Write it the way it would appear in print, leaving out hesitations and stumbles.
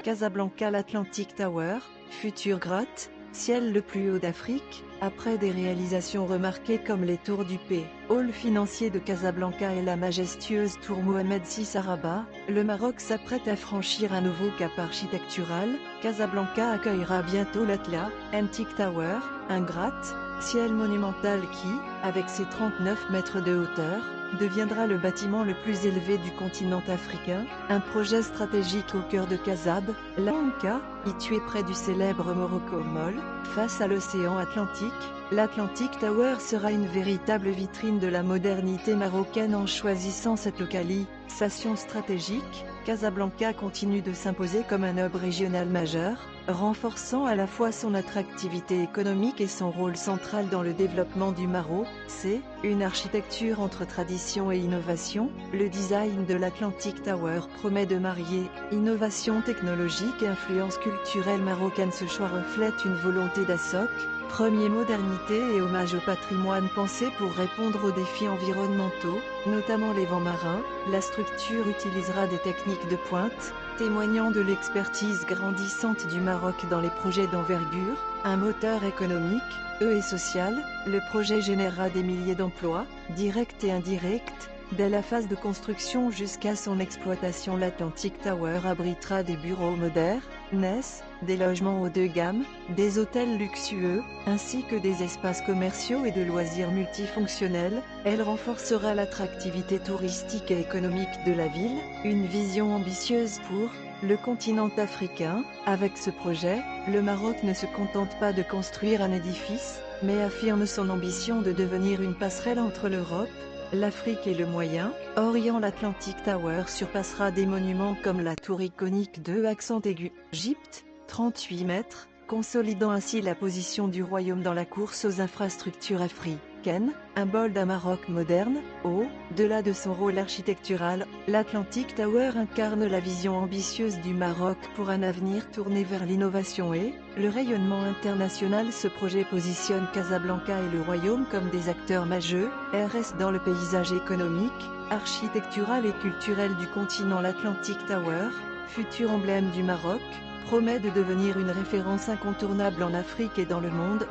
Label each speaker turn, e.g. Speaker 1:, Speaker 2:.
Speaker 1: Casablanca l'Atlantic Tower, future grotte, ciel le plus haut d'Afrique, après des réalisations remarquées comme les tours du P, hall financier de Casablanca et la majestueuse tour Mohamed VI à Rabat, le Maroc s'apprête à franchir un nouveau cap architectural. Casablanca accueillera bientôt l'Atla Antique Tower, un gratte-ciel monumental qui, avec ses 39 mètres de hauteur, deviendra le bâtiment le plus élevé du continent africain, un projet stratégique au cœur de Casablanca, situé près du célèbre Morocco Mall, face à l'océan Atlantique. L'Atlantic Tower sera une véritable vitrine de la modernité marocaine. En choisissant cette localisation stratégique, Casablanca continue de s'imposer comme un hub régional majeur, renforçant à la fois son attractivité économique et son rôle central dans le développement du Maroc. C'est une architecture entre tradition et innovation. Le design de l'Atlantic Tower promet de marier innovation technologique et influence culturelle marocaine. Ce choix reflète une volonté d'ASOC, premier modernité et hommage au patrimoine pensé pour répondre aux défis environnementaux, notamment les vents marins. La structure utilisera des techniques de pointe, témoignant de l'expertise grandissante du Maroc dans les projets d'envergure. Un moteur économique, et social, le projet générera des milliers d'emplois, directs et indirects, dès la phase de construction jusqu'à son exploitation. L'Atlantic Tower abritera des bureaux modernes, des logements haut de gamme, des hôtels luxueux, ainsi que des espaces commerciaux et de loisirs multifonctionnels. Elle renforcera l'attractivité touristique et économique de la ville, une vision ambitieuse pour le continent africain. Avec ce projet, le Maroc ne se contente pas de construire un édifice, mais affirme son ambition de devenir une passerelle entre l'Europe, l'Afrique et le Moyen-Orient. L'Atlantic Tower surpassera des monuments comme la tour iconique de accent aigu, Égypte, 38 mètres, consolidant ainsi la position du royaume dans la course aux infrastructures africaines. Un bol d'un Maroc moderne. Au-delà de son rôle architectural, l'Atlantic Tower incarne la vision ambitieuse du Maroc pour un avenir tourné vers l'innovation et le rayonnement international. Ce projet positionne Casablanca et le royaume comme des acteurs majeurs dans le paysage économique, architectural et culturel du continent. L'Atlantic Tower, futur emblème du Maroc, promet de devenir une référence incontournable en Afrique et dans le monde.